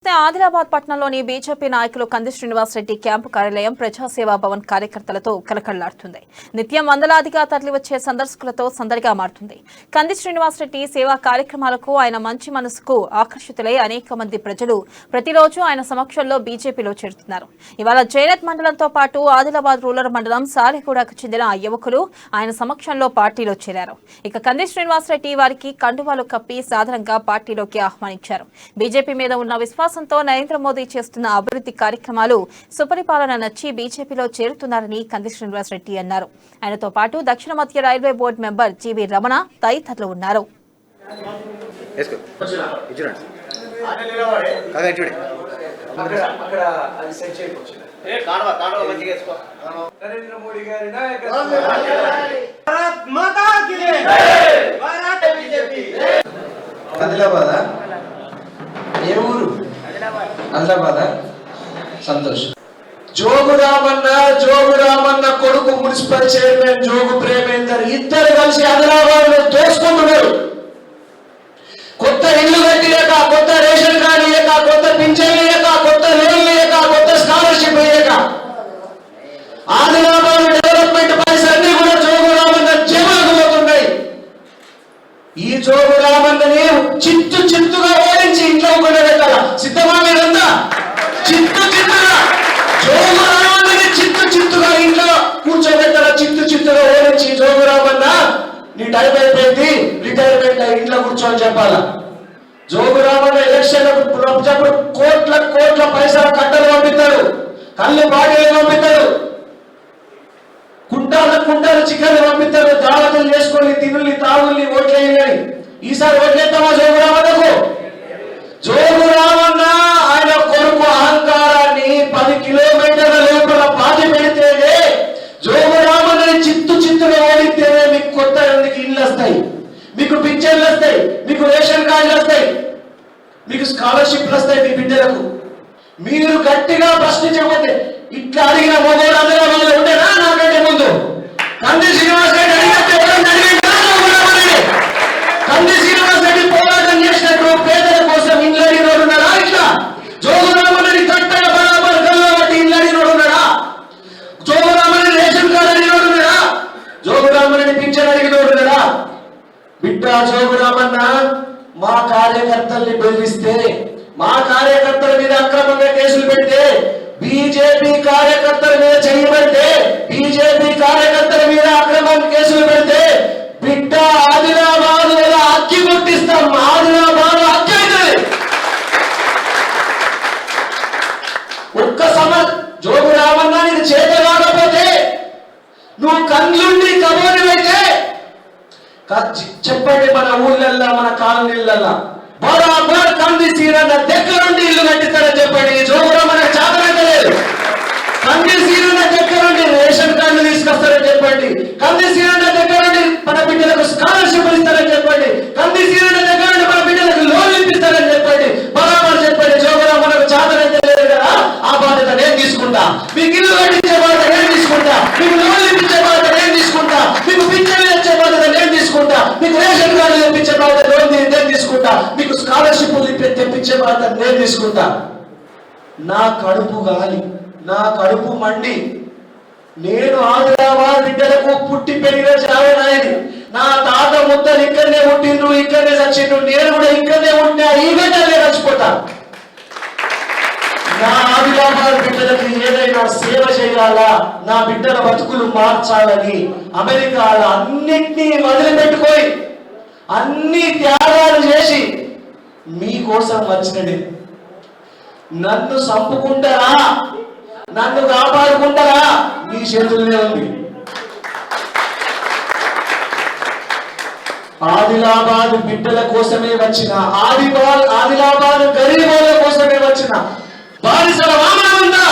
ఆదిలాబాద్ పట్టణంలోని బీజేపీ నాయకులు కంది శ్రీనివాస్ రెడ్డి క్యాంపు కార్యాలయం ప్రజాసేవా భవన్ కార్యకర్తలతో కలకళ్లాడుతుంది. నిత్యం వందలాదిగా తరలివచ్చే సందర్శకులతో సందడిగా మారుతుంది. కంది శ్రీనివాస్ రెడ్డి సేవా కార్యక్రమాలకు ఆయన మంచి మనసుకు ఆకర్షితులై అనేక మంది ప్రజలు ప్రతిరోజు ఆయన సమక్షంలో బీజేపీలో చేరుతున్నారు. ఇవాళ జైనత్ మండలంతో పాటు ఆదిలాబాద్ రూరల్ మండలం సాలెగూడకు చెందిన యువకులు ఆయన సమక్షంలో పార్టీలో చేరారు. ఇక కంది శ్రీనివాస్ రెడ్డి వారికి కండువాలు కప్పి సాధారణంగా పార్టీలోకి ఆహ్వానించారు. బీజేపీ మీద ఉన్న విశ్వాసంతో నరేంద్ర మోదీ చేస్తున్న అభివృద్ధి కార్యక్రమాలు సుపరిపాలన నచ్చి బీజేపీలో చేరుతున్నారని కంది శ్రీనివాస్ రెడ్డి అన్నారు. ఆయనతో పాటు దక్షిణ మధ్య railway board member GV Ramana తదితరులు ఉన్నారు. ఆదిలాబాద్ సంతోష్. జోగు రామన్న కొడుకు మున్సిపల్ చైర్మన్ జోగు ప్రేమేందర్ ఇద్దరు కలిసి ఆదిలాబాద్ లో దోసుకుంటున్నారు. కొత్త ఇల్లు కట్టిలేక, కొత్త రేషన్ కార్డు లేక, కొత్త పింఛన్ లేక, కొత్త లోన్ లేక, కొత్త స్కాలర్షిప్ లేక ఆదిలాబాద్ డెవలప్మెంట్ పైసలు అన్ని కూడా జోగు రామన్న జేబులకు పోతున్నాయి. ఈ జోగు రామన్నని చిత్తుగా ఓడించి ఇంట్లో కొనబెట్టాల సిద్ధమా మీరంతా? చిత్తుగా జోగు రామన్నని చిత్తుగా ఇంట్లో కూర్చోబెట్టాల. చిత్తుగా ఓడించి జోగు రామన్న నీ టైం అయిపోయింది, రిటైర్మెంట్ ఇంట్లో కూర్చోని చెప్పాలా. జోగు రామన్న ఎలక్షన్లకు కోట్ల పైసల కట్టలు పంపిస్తాడు, కళ్ళు బాడీలు పంపిస్తాడు, కుంటాలు చికెన్ పంపిస్తాడు, దావతులు చేసుకొని తినుల్ని తాగుల్ని ఓట్లేయాలని. ఈసారి ఓట్లేస్తామా జోగు రామన్నకు? జోగు రామన్న ఆయన కొడుకు అహంకారాన్ని 10 కిలోమీటర్ల లోపల పాతి పెడితేనే, జోగు రామన్నని చిత్తుగా ఓడితేనే మీకు కొత్త ఇళ్ళు వస్తాయి, మీకు పింఛన్లు వస్తాయి, మీకు రేషన్ కార్డులు వస్తాయి, మీకు స్కాలర్షిప్లు వస్తాయి మీ బిడ్డలకు. మీరు గట్టిగా ప్రశ్నించకపోతే ఇట్లా అడిగిన మొదలు ఆదిలాబాద్లో ఉండేనా? నాకంటే ముందు కంది శ్రీనివాస్ రెడ్డి కంది శ్రీనివాస్ రెడ్డి పోరాటం చేసినట్టు పేదల కోసం ఇల్లు అడిగినోడు ఉన్నారా? ఇట్లా జోగు రామన్నని కట్టగా బరాబర్ గల్లబట్టి ఇల్లు అడిగినోడు ఉన్నారా? జోగు రామన్నని రేషన్ కార్డు అడిగినోడు ఉన్నారా? జోగు రామన్నని పింఛన్ అడిగినోడు ఉన్నారా? బిడ్డ జోగు రామన్న మా కార్యకర్తల్ని బెదిరిస్తే, మా కార్యకర్తల మీద అక్రమంగా కేసులు పెడితే, బీజేపీ కార్యకర్తల మీద చేయబడితే, బీజేపీ కార్యకర్తల మీద అక్రమంగా కేసులు పెడితే బిడ్డ ఆదిలాబాద్ అక్కి గుర్తిస్తాం. ఆదిలాబాద్ అక్కి అవుతుంది. ఒక్క జోగు రామన్న నీకు చేత కాకపోతే, నువ్వు కన్నుండి కబోనివైతే చెప్పండి, మన ఊళ్ళల్లో మన కాలనీళ్ళల్లో బరాబర్ కంది సీరన్న దగ్గరుండి ఇల్లు కట్టిస్తారని చెప్పండి. జోగు రామన్న చేతనైతే లేదు. కంది సీరన్న దగ్గరుండి రేషన్ కార్డులు తీసుకొస్తారని చెప్పండి. కంది సీరన్న దగ్గరుండి మన బిడ్డలకు స్కాలర్షిప్ ఇస్తారని చెప్పండి. కంది సీరన్న దగ్గరుండి మన బిడ్డలకు లోన్ ఇప్పిస్తారని చెప్పండి. బరాబర్ చెప్పండి. జోగు రామన్నకు చేతనైతే లేదు కదా, ఆ బాధ్యత నేను తీసుకుంటా. మీకు ఇల్లు కట్టించే బాధ్యత నేను తీసుకుంటా. మీకు లోన్ ఇప్పించే బాధ్యత నేను తీసుకుంటా. మీకు పింఛన్లు ఇచ్చే బాధ్యత నేను తీసుకుంటా. మీకు రేషన్ కార్డులు ఇప్పించే బాధ్యత నేను తీసుకుంటా. మీకు స్కాలర్షిప్ తెప్పించే బాధ్యత నేను తీసుకుంటా. నా కడుపు గాలి, నా కడుపు మండి, నేను ఆదిలాబాద్ బిడ్డలకు పుట్టి పెరిగిన చావనాయని. నా తాత ముద్దలు ఇక్కడనే పుట్టిండ్రు, ఇక్కడనే చచ్చిండ్రు. నేను కూడా ఇక్కడనే ఉంటే ఈ బిడ్డలే చచ్చిపోతా. నా ఆదిలాబాద్ బిడ్డలకు ఏదైనా సేవ చేయాలా, నా బిడ్డల బతుకులు మార్చాలని అమెరికాలో అన్నిటినీ వదిలిపెట్టుకొని అన్ని త్యాగాలు చేసి మీకోసం వచ్చినది. నన్ను చంపుకుంటారా, నన్ను కాపాడుకుంటారా, మీ చేతుల్లోనే ఉంది. ఆదిలాబాద్ బిడ్డల కోసమే వచ్చిన, ఆదిలాబాద్ గరీబుల కోసమే వచ్చిన బానిసల వామన ఉందా?